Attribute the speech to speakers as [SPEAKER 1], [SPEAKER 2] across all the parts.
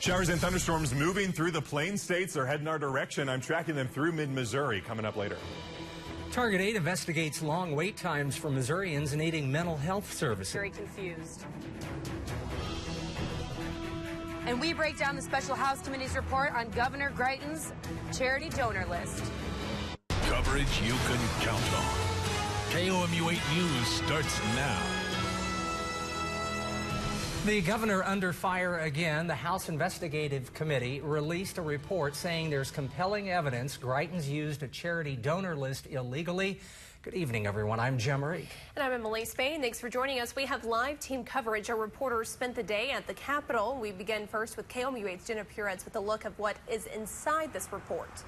[SPEAKER 1] Showers and thunderstorms moving through the Plain States are heading our direction. I'm tracking them through mid-Missouri coming up later.
[SPEAKER 2] Target 8 investigates long wait times for Missourians needing mental health services.
[SPEAKER 3] Very confused. And we break down the Special House Committee's report on Governor Greitens' charity donor list.
[SPEAKER 4] Coverage you can count on. KOMU 8 News starts now.
[SPEAKER 2] The governor under fire again. The House Investigative Committee released a report saying there's compelling evidence Greitens used a charity donor list illegally. Good evening, everyone. I'm Jim Reek.
[SPEAKER 5] And I'm Emily Spain. Thanks for joining us. We have live team coverage. Our reporters spent the day at the Capitol. We begin first with KOMU 8's Jenna Puretz with a look of what is inside this report.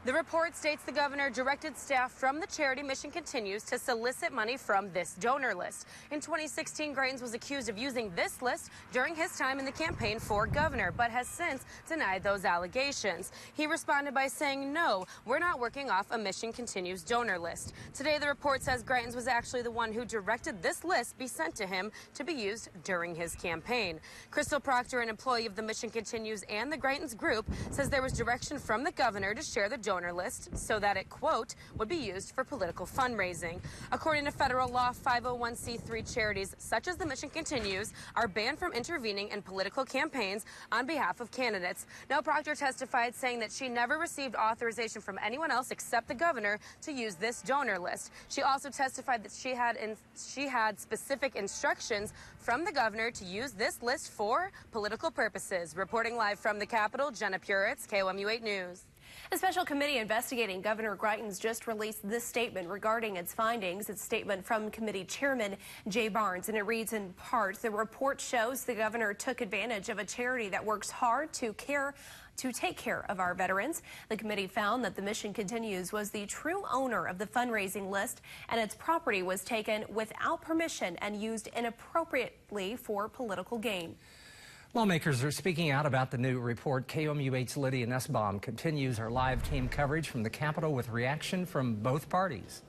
[SPEAKER 3] The report states the governor directed staff from the charity Mission Continues to solicit money from this donor list. In 2016, Greitens was accused of using this list during his time in the campaign for governor, but has since denied those allegations. He responded by saying, "No, we're not working off a Mission Continues donor list." Today, the report says Greitens was actually the one who directed this list be sent to him to be used during his campaign. Crystal Proctor, an employee of the Mission Continues and the Greitens Group, says there was direction from the governor to share the donor list so that it, quote, would be used for political fundraising. According to federal law, 501c3 charities such as the Mission Continues are banned from intervening in political campaigns on behalf of candidates. Now, Proctor testified saying that she never received authorization from anyone else except the governor to use this donor list. She also testified that she had specific instructions from the governor to use this list for political purposes. Reporting live from the Capitol, Jenna Puretz, KOMU 8 News.
[SPEAKER 5] A special committee investigating Governor Greitens just released this statement regarding its findings. It's a statement from committee chairman Jay Barnes, and it reads in part, the report shows the governor took advantage of a charity that works hard to take care of our veterans. The committee found that the Mission Continues was the true owner of the fundraising list, and its property was taken without permission and used inappropriately for political gain.
[SPEAKER 2] Lawmakers are speaking out about the new report. KOMU 8's Lydia Nussbaum continues our live team coverage from the Capitol with reaction from both parties.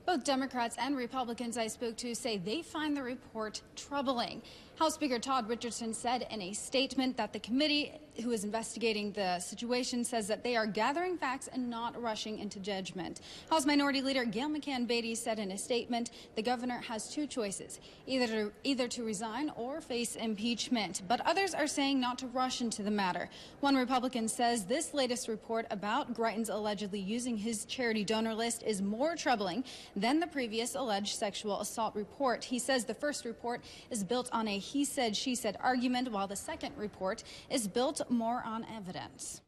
[SPEAKER 6] Both Democrats and Republicans I spoke to say they find the report troubling. House Speaker Todd Richardson said in a statement that the committee who is investigating the situation says that they are gathering facts and not rushing into judgment. House Minority Leader Gail McCann Beatty said in a statement the governor has two choices, either to resign or face impeachment. But others are saying not to rush into the matter. One Republican says this latest report about Greitens allegedly using his charity donor list is more troubling than the previous alleged sexual assault report. He says the first report is built on a he said, she said argument, while the second report is built more on evidence.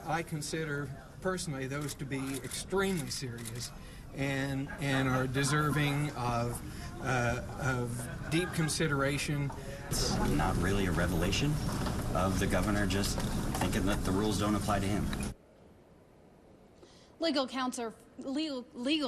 [SPEAKER 7] I consider personally those to be extremely serious and are deserving of deep consideration.
[SPEAKER 8] It's not really a revelation of the governor just thinking that the rules don't apply to him.
[SPEAKER 6] Legal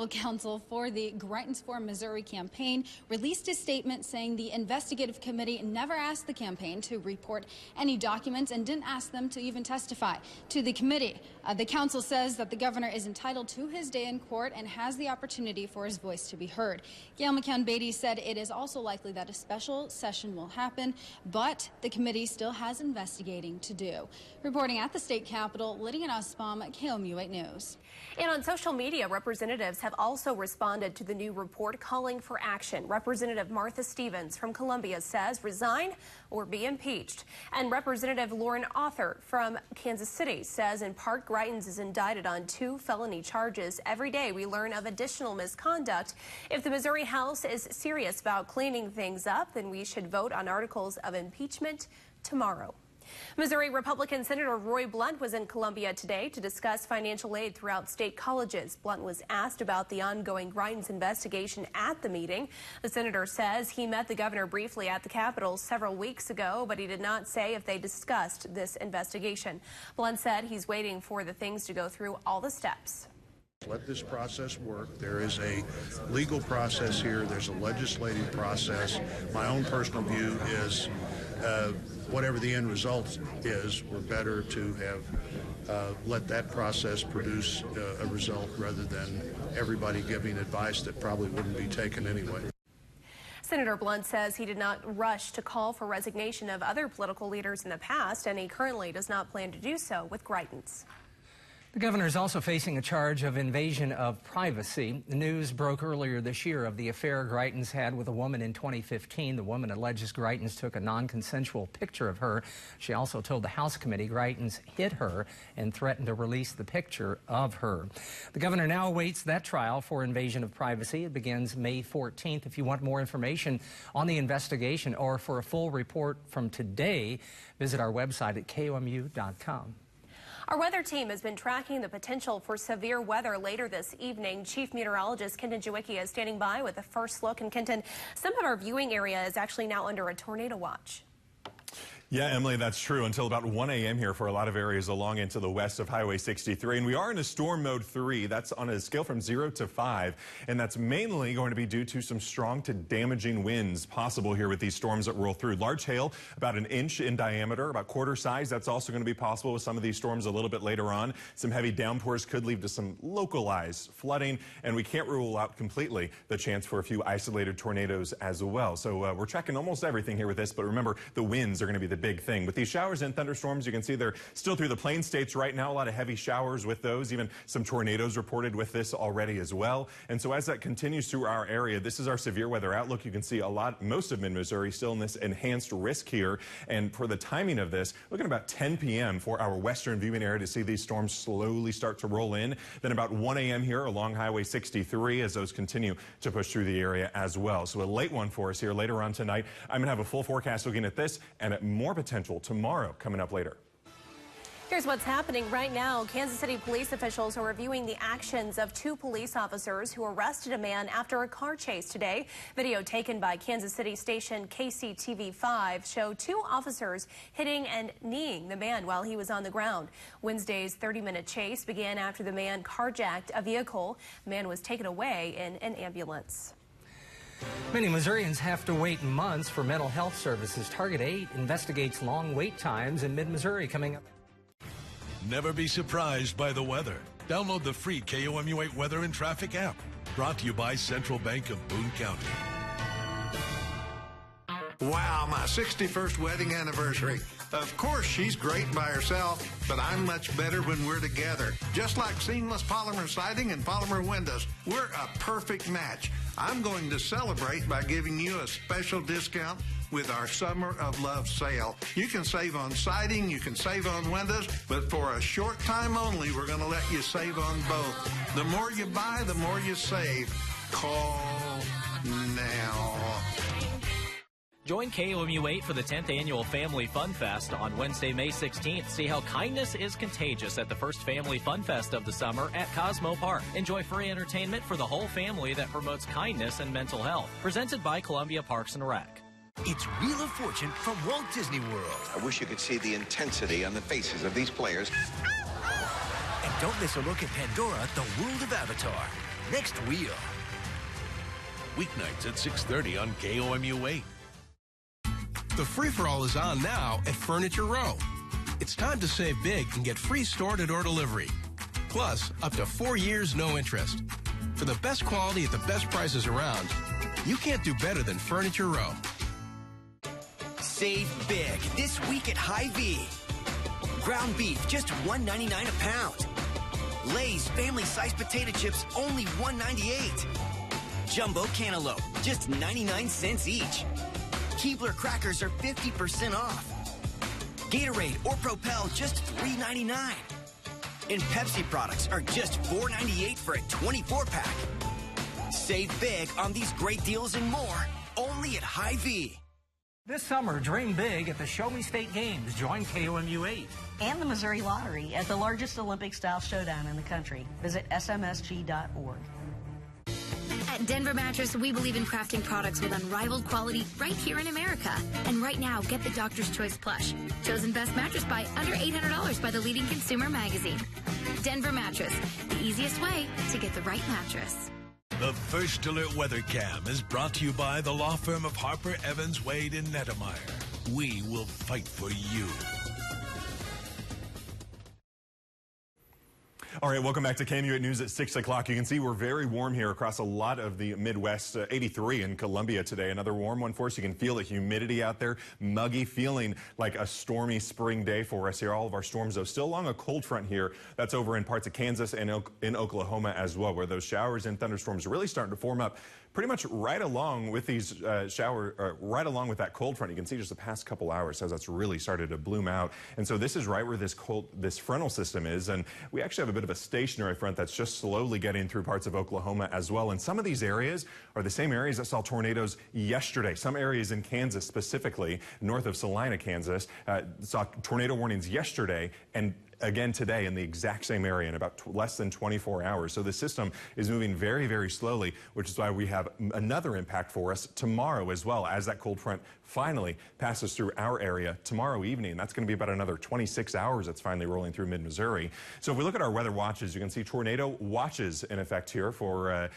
[SPEAKER 6] counsel for the Greitens for Missouri campaign released a statement saying the investigative committee never asked the campaign to report any documents and didn't ask them to even testify to the committee. The council says that the governor is entitled to his day in court and has the opportunity for his voice to be heard. Gail McCann Beatty said it is also likely that a special session will happen, but the committee still has investigating to do. Reporting at the state capitol, Lydia Nussbaum, KOMU 8 News.
[SPEAKER 5] And on social media, representatives have also responded to the new report calling for action. Representative Martha Stevens from Columbia says resign or be impeached. And Representative Lauren Arthur from Kansas City says in part Greitens is indicted on 2 felony charges. Every day we learn of additional misconduct. If the Missouri House is serious about cleaning things up, then we should vote on articles of impeachment tomorrow. Missouri Republican Senator Roy Blunt was in Columbia today to discuss financial aid throughout state colleges. Blunt was asked about the ongoing Greitens investigation at the meeting. The senator says he met the governor briefly at the Capitol several weeks ago, but he did not say if they discussed this investigation. Blunt said he's waiting for the things to go through all the steps.
[SPEAKER 9] Let this process work. There is a legal process here. There's a legislative process. My own personal view is whatever the end result is, we're better to have let that process produce a result rather than everybody giving advice that probably wouldn't be taken anyway.
[SPEAKER 5] Senator Blunt says he did not rush to call for resignation of other political leaders in the past, and he currently does not plan to do so with Greitens.
[SPEAKER 2] The governor is also facing a charge of invasion of privacy. The news broke earlier this year of the affair Greitens had with a woman in 2015. The woman alleges Greitens took a non-consensual picture of her. She also told the House committee Greitens hit her and threatened to release the picture of her. The governor now awaits that trial for invasion of privacy. It begins May 14th. If you want more information on the investigation or for a full report from today, visit our website at KOMU.com.
[SPEAKER 5] Our weather team has been tracking the potential for severe weather later this evening. Chief Meteorologist Kenton Jawicki is standing by with the first look. And Kenton, some of our viewing area is actually now under a tornado watch.
[SPEAKER 1] Yeah, Emily, that's true until about 1 a.m. here for a lot of areas along into the west of Highway 63. And we are in a storm mode 3. That's on a scale from 0 to 5. And that's mainly going to be due to some strong to damaging winds possible here with these storms that roll through. Large hail, about 1 inch in diameter, about quarter size. That's also going to be possible with some of these storms a little bit later on. Some heavy downpours could lead to some localized flooding. And we can't rule out completely the chance for a few isolated tornadoes as well. So we're checking almost everything here with this. But remember, the winds are going to be the big thing. With these showers and thunderstorms, you can see they're still through the plain states right now. A lot of heavy showers with those, even some tornadoes reported with this already as well. And so as that continues through our area, this is our severe weather outlook. You can see most of mid-Missouri still in this enhanced risk here. And for the timing of this, looking about 10 p.m. for our western viewing area to see these storms slowly start to roll in. Then about 1 a.m. here along Highway 63 as those continue to push through the area as well. So a late one for us here later on tonight. I'm going to have a full forecast looking at this and at more potential tomorrow coming up later.
[SPEAKER 5] Here's what's happening right now. Kansas City police officials are reviewing the actions of 2 police officers who arrested a man after a car chase today. Video taken by Kansas City station KCTV5 show 2 officers hitting and kneeing the man while he was on the ground. Wednesday's 30-minute chase began after the man carjacked a vehicle. The man was taken away in an ambulance.
[SPEAKER 2] Many Missourians have to wait months for mental health services. Target 8 investigates long wait times in mid-Missouri coming up.
[SPEAKER 4] Never be surprised by the weather. Download the free KOMU 8 Weather and Traffic app. Brought to you by Central Bank of Boone County.
[SPEAKER 10] Wow, my 61st wedding anniversary. Of course, she's great by herself, but I'm much better when we're together. Just like seamless polymer siding and polymer windows, we're a perfect match. I'm going to celebrate by giving you a special discount with our Summer of Love sale. You can save on siding, you can save on windows, but for a short time only, we're going to let you save on both. The more you buy, the more you save. Call now.
[SPEAKER 11] Join KOMU 8 for the 10th Annual Family Fun Fest on Wednesday, May 16th. See how kindness is contagious at the first Family Fun Fest of the summer at Cosmo Park. Enjoy free entertainment for the whole family that promotes kindness and mental health. Presented by Columbia Parks and Rec.
[SPEAKER 12] It's Wheel of Fortune from Walt Disney World.
[SPEAKER 13] I wish you could see the intensity on the faces of these players.
[SPEAKER 12] And don't miss a look at Pandora, the world of Avatar. Next Wheel.
[SPEAKER 4] Weeknights at 6:30 on KOMU 8.
[SPEAKER 14] The free-for-all is on now at Furniture Row. It's time to save big and get free store-to-door delivery. Plus, up to 4 years, no interest. For the best quality at the best prices around, you can't do better than Furniture Row.
[SPEAKER 12] Save big this week at Hy-Vee. Ground beef, just $1.99 a pound. Lay's family-sized potato chips, only $1.98. Jumbo cantaloupe, just 99 cents each. Keebler crackers are 50% off. Gatorade or Propel, just $3.99. And Pepsi products are just $4.98 for a 24-pack. Save big on these great deals and more, only at Hy-Vee.
[SPEAKER 2] This summer, dream big at the Show Me State Games. Join KOMU 8.
[SPEAKER 15] And the Missouri Lottery at the largest Olympic-style showdown in the country. Visit smsg.org.
[SPEAKER 16] At Denver Mattress, we believe in crafting products with unrivaled quality right here in America. And right now, get the Doctor's Choice Plush. Chosen best mattress by under $800 by the leading consumer magazine. Denver Mattress, the easiest way to get the right mattress.
[SPEAKER 4] The First Alert Weather Cam is brought to you by the law firm of Harper, Evans, Wade, and Nettemeyer. We will fight for you.
[SPEAKER 1] All right, welcome back to KMU8 News at 6 o'clock. You can see we're very warm here across a lot of the Midwest. 83 in Columbia today. Another warm one for us. You can feel the humidity out there. Muggy, feeling like a stormy spring day for us here. All of our storms, though, still along a cold front here. That's over in parts of Kansas and in Oklahoma as well, where those showers and thunderstorms are really starting to form up pretty much right along with these right along with that cold front. You can see just the past couple hours as that's really started to bloom out. And so this is right where this frontal system is. And we actually have a bit of a stationary front that's just slowly getting through parts of Oklahoma as well. And some of these areas are the same areas that saw tornadoes yesterday. Some areas in Kansas, specifically north of Salina, Kansas, saw tornado warnings yesterday and again today in the exact same area in about less than 24 hours. So the system is moving very, very slowly, which is why we have another impact for us tomorrow as well, as that cold front finally passes through our area tomorrow evening. That's going to be about another 26 hours it's finally rolling through mid-Missouri. So if we look at our weather watches, you can see tornado watches in effect here for,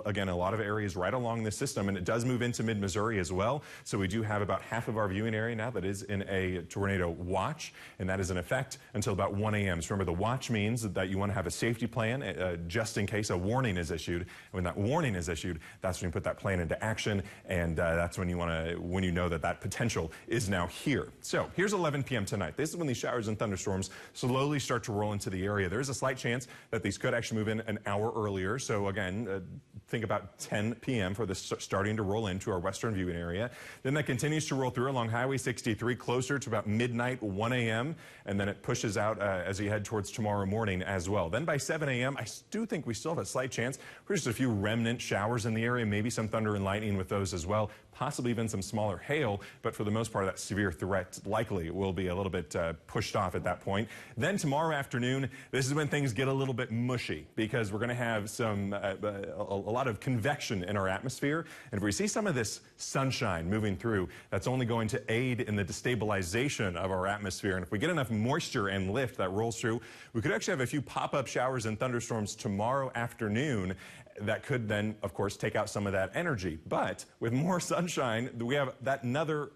[SPEAKER 1] again, a lot of areas right along the system, and it does move into mid-Missouri as well. So we do have about half of our viewing area now that is in a tornado watch, and that is in effect until about 1 a.m. So remember, the watch means that you want to have a safety plan just in case a warning is issued. And when that warning is issued, that's when you put that plan into action, and that's when you know that potential is now here. So here's 11 p.m. tonight. This is when these showers and thunderstorms slowly start to roll into the area. There is a slight chance that these could actually move in an hour earlier. So again, think about 10 p.m. for this starting to roll into our western viewing area. Then that continues to roll through along Highway 63 closer to about midnight, 1 a.m., and then it pushes out as you head towards tomorrow morning as well. Then by 7 a.m., I do think we still have a slight chance for just a few remnant showers in the area, maybe some thunder and lightning with those as well, possibly even some smaller hail, but for the most part, that severe threat likely will be a little bit pushed off at that point. Then tomorrow afternoon, this is when things get a little bit mushy, because we're going to have some a lot of convection in our atmosphere, and if we see some of this sunshine moving through, that's only going to aid in the destabilization of our atmosphere. And if we get enough moisture and lift that rolls through, we could actually have a few pop-up showers and thunderstorms tomorrow afternoon that could then, of course, take out some of that energy. But with more sunshine, we have that another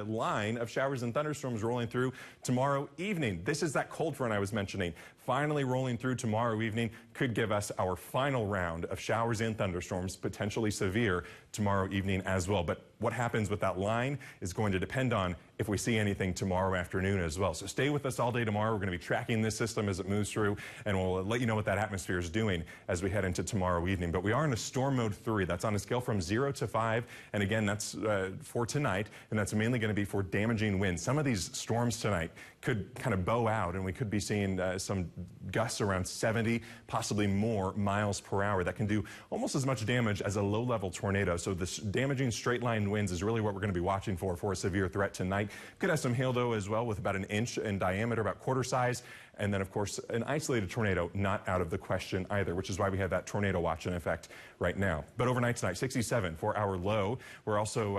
[SPEAKER 1] line of showers and thunderstorms rolling through tomorrow evening. This is that cold front I was mentioning. Finally rolling through tomorrow evening could give us our final round of showers and thunderstorms, potentially severe, tomorrow evening as well. But what happens with that line is going to depend on if we see anything tomorrow afternoon as well. So stay with us all day tomorrow. We're going to be tracking this system as it moves through, and we'll let you know what that atmosphere is doing as we head into tomorrow evening. But we are in a storm mode 3. That's on a scale from 0 to 5. And again, that's for tonight, and that's mainly going to be for damaging winds. Some of these storms tonight could kind of bow out, and we could be seeing some gusts around 70, possibly more miles per hour. That can do almost as much damage as a low-level tornado. So this damaging straight-line winds is really what we're going to be watching for a severe threat tonight. Could have some hail, though, as well, with about 1 inch in diameter, about quarter size. And then, of course, an isolated tornado not out of the question either, which is why we have that tornado watch in effect right now. But overnight tonight, 67 for our low. We're also,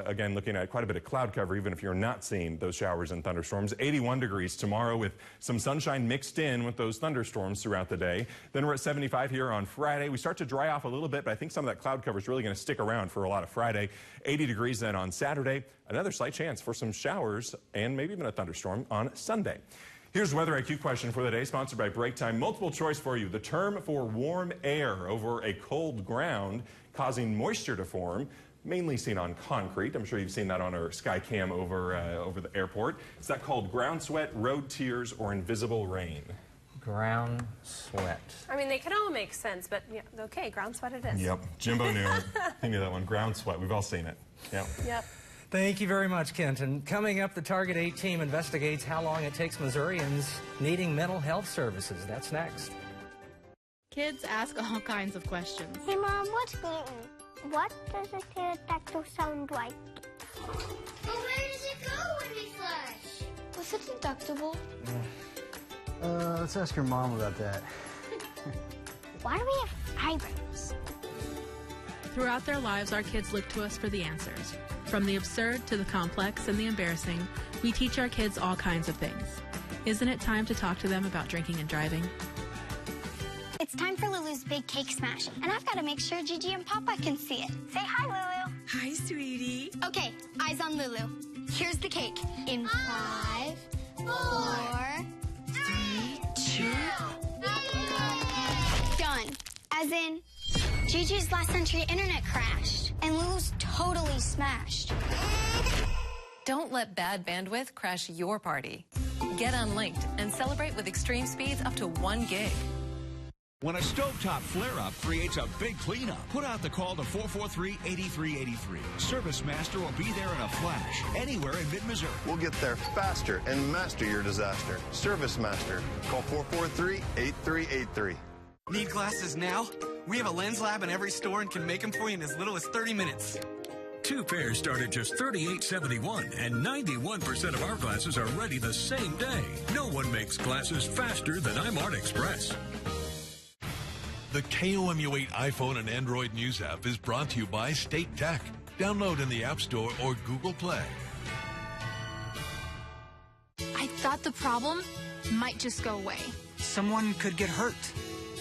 [SPEAKER 1] again, looking at quite a bit of cloud cover, even if you're not seeing those showers and thunderstorms. 81 degrees tomorrow with some sunshine mixed in with those thunderstorms throughout the day. Then we're at 75 here on Friday. We start to dry off a little bit, but I think some of that cloud cover is really going to stick around for a lot of Friday. 80 degrees then on Saturday. Another slight chance for some showers and maybe even a thunderstorm on Sunday. Here's Weather IQ question for the day, sponsored by Break Time. Multiple choice for you. The term for warm air over a cold ground causing moisture to form, mainly seen on concrete. I'm sure you've seen that on our sky cam over the airport. Is that called ground sweat, road tears, or invisible rain?
[SPEAKER 2] Ground sweat.
[SPEAKER 5] I mean, they can all make sense, but yeah, okay, ground sweat it is.
[SPEAKER 1] Yep, Jimbo knew it. He knew that one. Ground sweat. We've all seen it. Yep.
[SPEAKER 5] Yep.
[SPEAKER 2] Thank you very much, Kenton. Coming up, the Target 8 team investigates how long it takes Missourians needing mental health services. That's next.
[SPEAKER 17] Kids ask all kinds of questions.
[SPEAKER 18] Hey, Mom, what's gluten? What does a pterodactyl sound like?
[SPEAKER 19] But where does it go when we flush?
[SPEAKER 18] Was it deductible?
[SPEAKER 20] Let's ask your mom about that.
[SPEAKER 18] Why do we have eyebrows?
[SPEAKER 17] Throughout their lives, our kids look to us for the answers. From the absurd to the complex and the embarrassing, we teach our kids all kinds of things. Isn't it time to talk to them about drinking and driving?
[SPEAKER 19] It's time for Lulu's Big Cake Smash, and I've got to make sure Gigi and Papa can see it. Say hi, Lulu.
[SPEAKER 21] Hi, sweetie.
[SPEAKER 19] Okay, eyes on Lulu. Here's the cake. In 5, 4, 3, 2, 1. As in, Gigi's last entry internet crashed, and Lulu's totally smashed.
[SPEAKER 21] Don't let bad bandwidth crash your party. Get unlinked and celebrate with extreme speeds up to 1 gig.
[SPEAKER 22] When a stovetop flare-up creates a big cleanup, put out the call to 443-8383. Service Master will be there in a flash, anywhere in mid-Missouri.
[SPEAKER 23] We'll get there faster and master your disaster. Service Master. Call 443-8383.
[SPEAKER 24] Need glasses now? We have a lens lab in every store and can make them for you in as little as 30 minutes.
[SPEAKER 25] 2 pairs start at just $38.71, and 91% of our glasses are ready the same day. No one makes glasses faster than iMart Express.
[SPEAKER 4] The KOMU8 iPhone and Android News app is brought to you by State Tech. Download in the App Store or Google Play.
[SPEAKER 26] I thought the problem might just go away.
[SPEAKER 27] Someone could get hurt.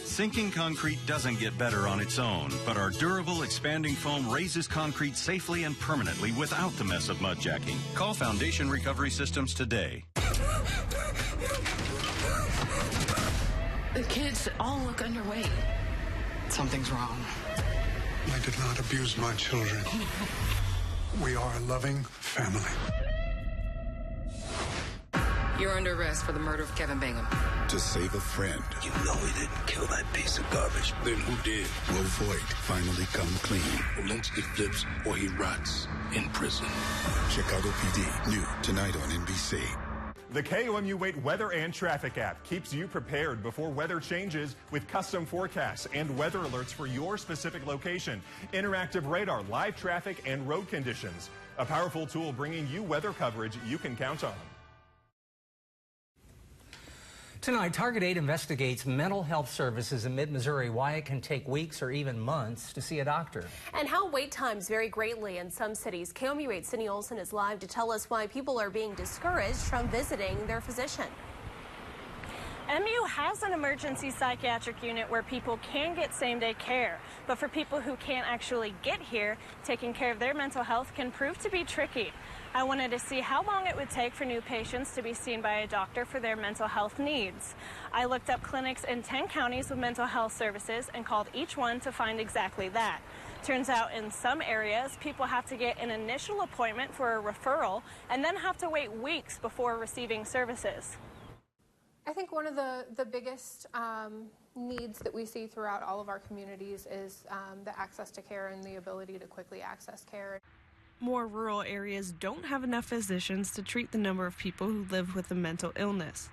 [SPEAKER 28] Sinking concrete doesn't get better on its own, but our durable, expanding foam raises concrete safely and permanently without the mess of mud jacking. Call Foundation Recovery Systems today.
[SPEAKER 26] The kids all look underweight.
[SPEAKER 27] Something's wrong.
[SPEAKER 29] I did not abuse my children. We are a loving family.
[SPEAKER 26] You're under arrest for the murder of Kevin Bingham.
[SPEAKER 29] To save a friend.
[SPEAKER 30] You know he didn't kill that piece of garbage.
[SPEAKER 29] Then who did? Will Voight finally come clean?
[SPEAKER 30] Once he flips or he rots in prison.
[SPEAKER 29] Chicago PD, new tonight on NBC.
[SPEAKER 1] The KOMU8 Weather and Traffic app keeps you prepared before weather changes with custom forecasts and weather alerts for your specific location, interactive radar, live traffic, and road conditions. A powerful tool bringing you weather coverage you can count on.
[SPEAKER 2] Tonight, Target 8 investigates mental health services in mid-Missouri, why it can take weeks or even months to see a doctor.
[SPEAKER 5] And how wait times vary greatly in some cities. KOMU8 Cindy Olson is live to tell us why people are being discouraged from visiting their physician.
[SPEAKER 31] MU has an emergency psychiatric unit where people can get same-day care, but for people who can't actually get here, taking care of their mental health can prove to be tricky. I wanted to see how long it would take for new patients to be seen by a doctor for their mental health needs. I looked up clinics in 10 counties with mental health services and called each one to find exactly that. Turns out in some areas, people have to get an initial appointment for a referral and then have to wait weeks before receiving services.
[SPEAKER 32] I think one of the biggest needs that we see throughout all of our communities is the access to care and the ability to quickly access care.
[SPEAKER 31] More rural areas don't have enough physicians to treat the number of people who live with a mental illness.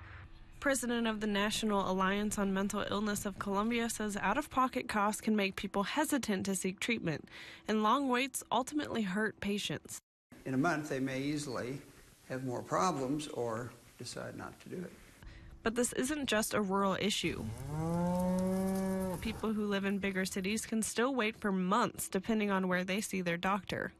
[SPEAKER 31] President of the National Alliance on Mental Illness of Columbia says out-of-pocket costs can make people hesitant to seek treatment, and long waits ultimately hurt patients.
[SPEAKER 33] In a month, they may easily have more problems or decide not to do it.
[SPEAKER 31] But this isn't just a rural issue. People who live in bigger cities can still wait for months depending on where they see their doctor.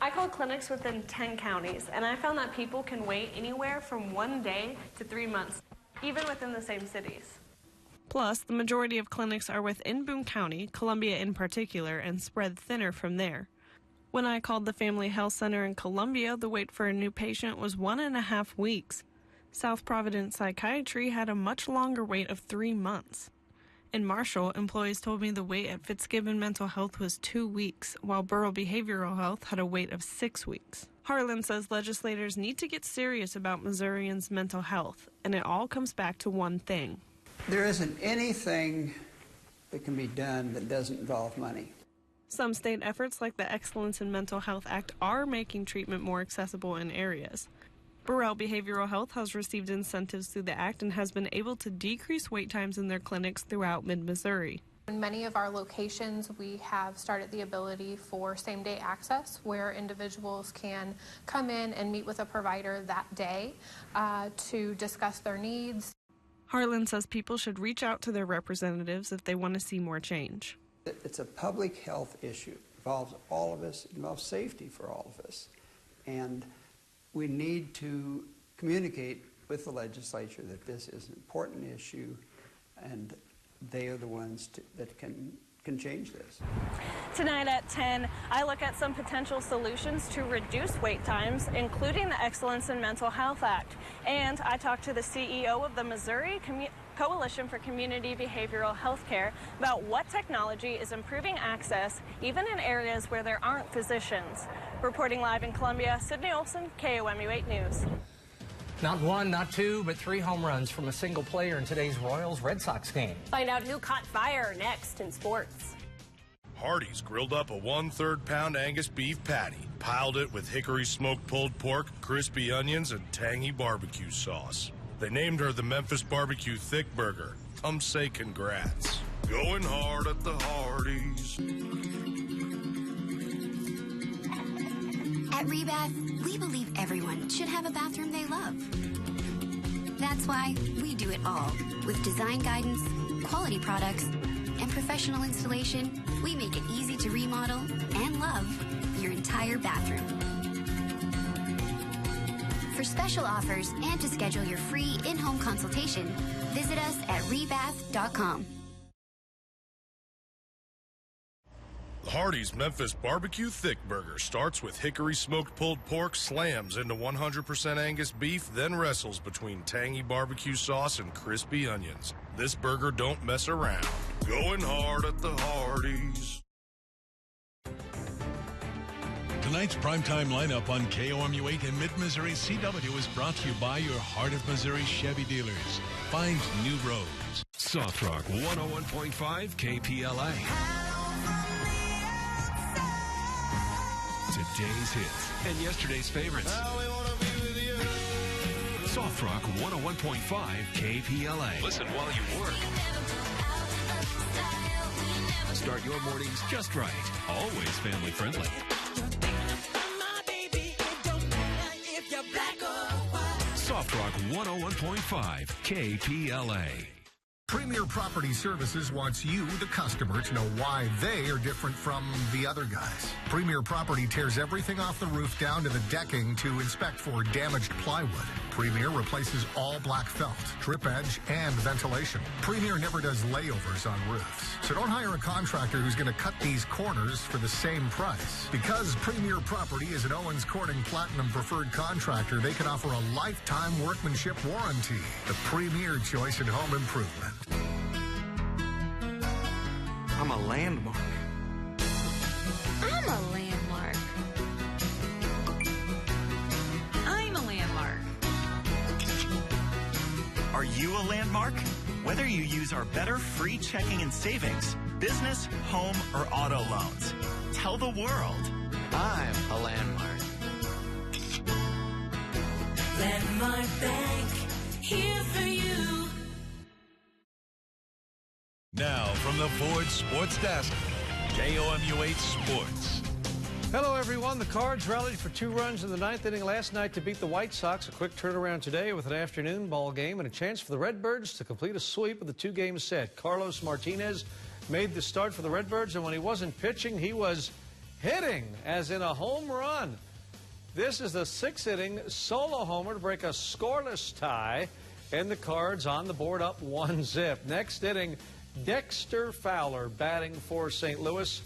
[SPEAKER 31] I called clinics within 10 counties, and I found that people can wait anywhere from 1 day to 3 months, even within the same cities. Plus, the majority of clinics are within Boone County, Columbia in particular, and spread thinner from there. When I called the Family Health Center in Columbia, the wait for a new patient was 1.5 weeks. South Providence Psychiatry had a much longer wait of 3 months. In Marshall, employees told me the wait at Fitzgibbon Mental Health was 2 weeks, while Burrell Behavioral Health had a wait of 6 weeks. Harlan says legislators need to get serious about Missourians' mental health, and it all comes back to one thing.
[SPEAKER 33] There isn't anything that can be done that doesn't involve money.
[SPEAKER 31] Some state efforts like the Excellence in Mental Health Act are making treatment more accessible in areas. Burrell Behavioral Health has received incentives through the Act and has been able to decrease wait times in their clinics throughout mid-Missouri.
[SPEAKER 32] In many of our locations, we have started the ability for same-day access, where individuals can come in and meet with a provider that day to discuss their needs.
[SPEAKER 31] Harlan says people should reach out to their representatives if they want to see more change.
[SPEAKER 33] It's a public health issue. It involves all of us. It involves safety for all of us. And we need to communicate with the legislature that this is an important issue, and they are the ones that can change this.
[SPEAKER 31] Tonight at 10, I look at some potential solutions to reduce wait times, including the Excellence in Mental Health Act. And I talked to the CEO of the Missouri Coalition for Community Behavioral Healthcare, about what technology is improving access even in areas where there aren't physicians. Reporting live in Columbia, Sydney Olson, KOMU 8 News.
[SPEAKER 2] Not one, not two, but 3 home runs from a single player in today's Royals-Red Sox game.
[SPEAKER 5] Find out who caught fire next in sports.
[SPEAKER 4] Hardee's grilled up a 1/3 pound Angus beef patty, piled it with hickory smoked pulled pork, crispy onions, and tangy barbecue sauce. They named her the Memphis Barbecue Thick Burger. Come say congrats. Going hard at the Hardee's.
[SPEAKER 3] At Rebath, we believe everyone should have a bathroom they love. That's why we do it all. With design guidance, quality products, and professional installation, we make it easy to remodel and love your entire bathroom. For special offers and to schedule your free in-home consultation, visit us at rebath.com.
[SPEAKER 4] The Hardee's Memphis Barbecue Thick Burger starts with hickory smoked pulled pork, slams into 100% Angus beef, then wrestles between tangy barbecue sauce and crispy onions. This burger don't mess around. Going hard at the Hardee's. Tonight's primetime lineup on KOMU 8 in Mid-Missouri CW is brought to you by your Heart of Missouri Chevy dealers. Find new roads.
[SPEAKER 25] Soft Rock 101.5 KPLA. Today's hits and yesterday's favorites. Soft Rock 101.5 KPLA. Listen while you work. Start your mornings just right. Always family friendly. Soft Rock 101.5 KPLA.
[SPEAKER 6] Premier Property Services wants you, the customer, to know why they are different from the other guys. Premier Property tears everything off the roof down to the decking to inspect for damaged plywood. Premier replaces all black felt, drip edge, and ventilation. Premier never does layovers on roofs. So don't hire a contractor who's going to cut these corners for the same price. Because Premier Property is an Owens Corning Platinum Preferred Contractor, they can offer a lifetime workmanship warranty. The premier choice in home improvement.
[SPEAKER 27] I'm a landmark.
[SPEAKER 7] I'm a landmark. I'm a landmark.
[SPEAKER 8] Are you a landmark? Whether you use our better free checking and savings, business, home, or auto loans, tell the world.
[SPEAKER 27] I'm a landmark.
[SPEAKER 7] Landmark Bank, here for you.
[SPEAKER 4] Now from the Ford Sports Desk, KOMU 8 Sports.
[SPEAKER 9] Hello, everyone. The Cards rallied for 2 runs in the 9th inning last night to beat the White Sox. A quick turnaround today with an afternoon ball game and a chance for the Redbirds to complete a sweep of the 2-game set. Carlos Martinez made the start for the Redbirds, and when he wasn't pitching, he was hitting, as in a home run. This is the 6th inning solo homer to break a scoreless tie, and the Cards on the board up 1-0. Next inning, Dexter Fowler batting for St. Louis,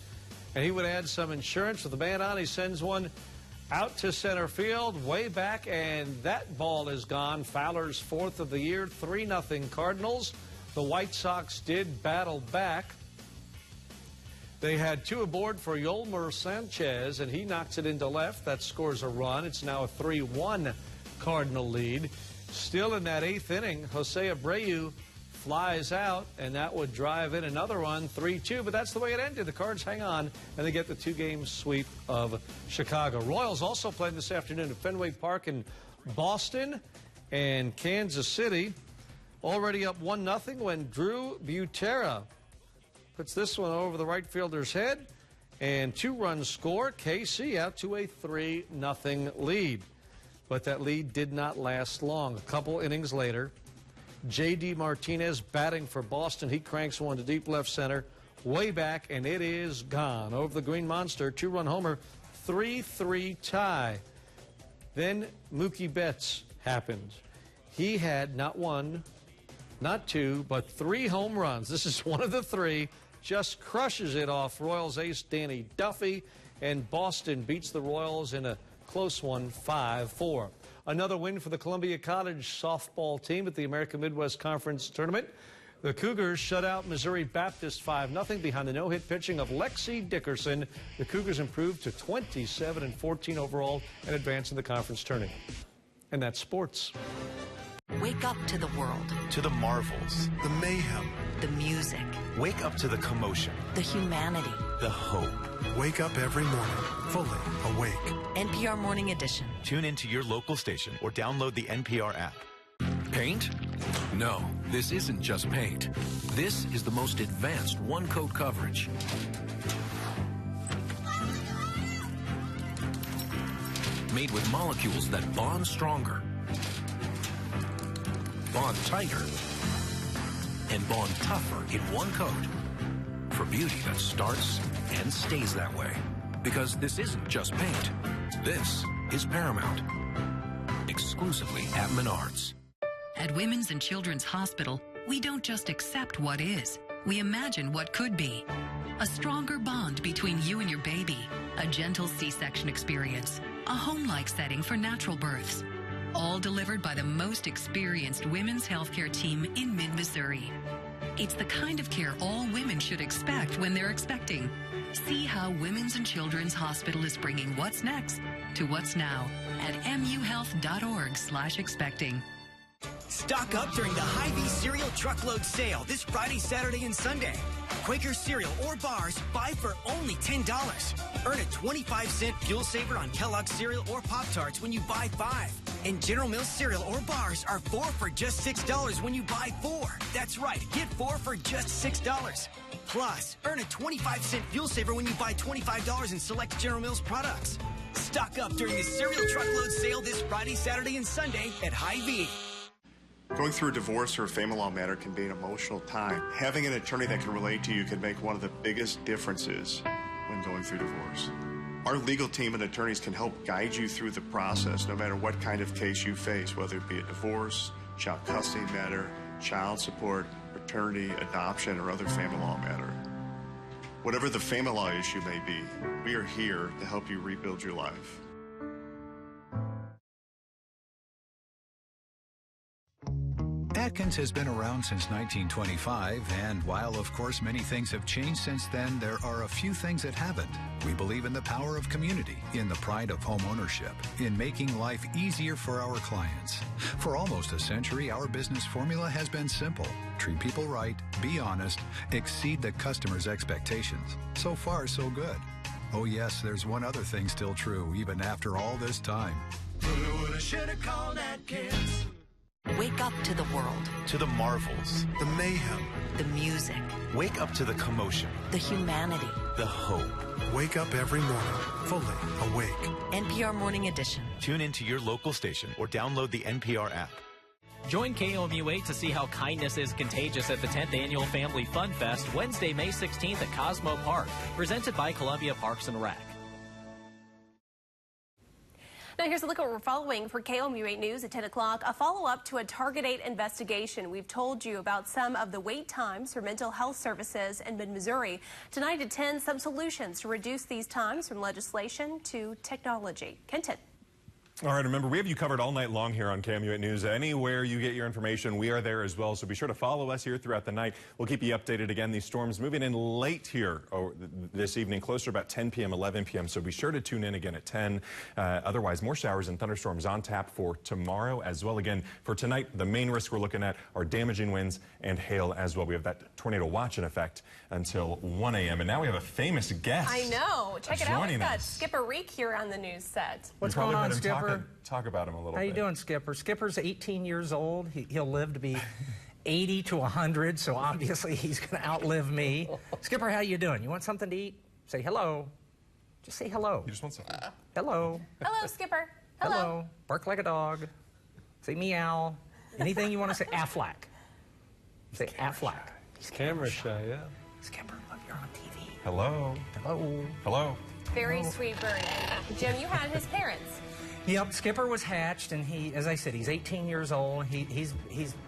[SPEAKER 9] and he would add some insurance with the man on. He sends one out to center field, way back, and that ball is gone. Fowler's 4th of the year, 3-0 Cardinals. The White Sox did battle back. They had 2 aboard for Yolmer Sanchez, and he knocks it into left. That scores a run. It's now a 3-1 Cardinal lead. Still in that 8th inning, Jose Abreu flies out, and that would drive in another run, 3-2, but that's the way it ended. The Cards hang on, and they get the 2-game sweep of Chicago. Royals also playing this afternoon at Fenway Park in Boston and Kansas City. Already up 1-0 when Drew Butera puts this one over the right fielder's head, and 2 runs score. KC out to a 3-0 lead. But that lead did not last long. A couple innings later, J.D. Martinez batting for Boston. He cranks one to deep left center, way back, and it is gone. Over the Green Monster, 2-run homer, 3-3 tie. Then Mookie Betts happened. He had not 1, not 2, but 3 home runs. This is one of the 3. Just crushes it off Royals ace Danny Duffy, and Boston beats the Royals in a close one, 5-4. Another win for the Columbia College softball team at the American Midwest Conference Tournament. The Cougars shut out Missouri Baptist 5-0 behind the no-hit pitching of Lexi Dickerson. The Cougars improved to 27-14 overall and advance in the conference tournament. And that's sports.
[SPEAKER 10] Wake up to the world.
[SPEAKER 11] To the marvels.
[SPEAKER 29] The mayhem.
[SPEAKER 10] The music.
[SPEAKER 11] Wake up to the commotion.
[SPEAKER 10] The humanity.
[SPEAKER 11] The hope.
[SPEAKER 29] Wake up every morning, fully awake.
[SPEAKER 10] NPR Morning Edition.
[SPEAKER 11] Tune into your local station or download the NPR app.
[SPEAKER 25] Paint? No, this isn't just paint. This is the most advanced one-coat coverage. Made with molecules that bond stronger, bond tighter, and bond tougher in one coat for beauty that starts and stays that way. Because this isn't just paint. This is Paramount. Exclusively at Menards.
[SPEAKER 12] At Women's and Children's Hospital, we don't just accept what is, we imagine what could be. A stronger bond between you and your baby, a gentle C-section experience, a home-like setting for natural births, all delivered by the most experienced women's healthcare team in mid-Missouri. It's the kind of care all women should expect when they're expecting. See how Women's and Children's Hospital is bringing what's next to what's now at muhealth.org/expecting.
[SPEAKER 13] Stock up during the Hy-Vee cereal truckload sale this Friday, Saturday, and Sunday. Quaker cereal or bars, buy for only $10. Earn a 25-cent fuel saver on Kellogg's cereal or Pop-Tarts when you buy 5. And General Mills cereal or bars are 4 for just $6 when you buy 4. That's right, get 4 for just $6. Plus, earn a 25-cent fuel saver when you buy $25 in select General Mills products. Stock up during the cereal truckload sale this Friday, Saturday, and Sunday at Hy-Vee.
[SPEAKER 14] Going through a divorce or a family law matter can be an emotional time. Having an attorney that can relate to you can make one of the biggest differences when going through divorce. Our legal team and attorneys can help guide you through the process no matter what kind of case you face, whether it be a divorce, child custody matter, child support, paternity, adoption, or other family law matter. Whatever the family law issue may be, we are here to help you rebuild your life.
[SPEAKER 15] Atkins has been around since 1925, and while, of course, many things have changed since then, there are a few things that haven't. We believe in the power of community, in the pride of home ownership, in making life easier for our clients. For almost a century, our business formula has been simple. Treat people right, be honest, exceed the customer's expectations. So far, so good. Oh yes, there's one other thing still true, even after all this time.
[SPEAKER 11] Shoulda called Atkins.
[SPEAKER 10] Wake up to the world.
[SPEAKER 11] To the marvels.
[SPEAKER 29] The mayhem.
[SPEAKER 10] The music.
[SPEAKER 11] Wake up to the commotion.
[SPEAKER 10] The humanity.
[SPEAKER 11] The hope.
[SPEAKER 29] Wake up every morning, fully awake.
[SPEAKER 10] NPR Morning Edition.
[SPEAKER 11] Tune into your local station or download the NPR app.
[SPEAKER 16] Join KOMU8 to see how kindness is contagious at the 10th Annual Family Fun Fest, Wednesday, May 16th at Cosmo Park, presented by Columbia Parks and Rec.
[SPEAKER 5] Now here's a look at what we're following for KOMU8 News at 10 o'clock. A follow-up to a Target investigation. We've told you about some of the wait times for mental health services in mid-Missouri. Tonight at 10, some solutions to reduce these times from legislation to technology. Kenton.
[SPEAKER 1] All right, remember, we have you covered all night long here on KOMU8 News. Anywhere you get your information, we are there as well. So be sure to follow us here throughout the night. We'll keep you updated again. These storms moving in late here this evening, closer to about 10 p.m., 11 p.m. So be sure to tune in again at 10. Otherwise, more showers and thunderstorms on tap for tomorrow as well. Again, for tonight, the main risk we're looking at are damaging winds and hail as well. We have that tornado watch in effect until 1 a.m. And now we have a famous guest.
[SPEAKER 5] I know. Check it out. We've got Skipper Reek here on the news set.
[SPEAKER 2] What's going on, Skipper?
[SPEAKER 1] Talk about him a little bit.
[SPEAKER 2] How you doing, Skipper? Skipper's 18 years old. He'll live to be 80 to 100, so obviously he's going to outlive me. Skipper, how you doing? You want something to eat? Say hello. Just say hello.
[SPEAKER 1] You just want something.
[SPEAKER 2] Hello.
[SPEAKER 5] Hello, Skipper. Hello.
[SPEAKER 2] Bark like a dog. Say meow. Anything you want to say. Aflac. Say Aflac.
[SPEAKER 9] He's camera shy, yeah.
[SPEAKER 2] Skipper, look, you're on TV.
[SPEAKER 1] Hello.
[SPEAKER 2] Hello.
[SPEAKER 1] Hello.
[SPEAKER 5] Very sweet bird. And Jim, you had his parents.
[SPEAKER 2] Yep, Skipper was hatched, and he, as I said, he's 18 years old. He's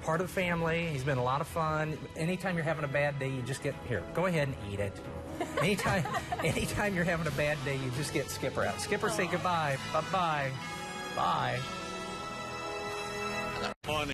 [SPEAKER 2] part of the family. He's been a lot of fun. Anytime you're having a bad day, you just get, here, go ahead and eat it. Anytime you're having a bad day, you just get Skipper out. Skipper, say goodbye. Bye-bye. Bye.
[SPEAKER 17] fun.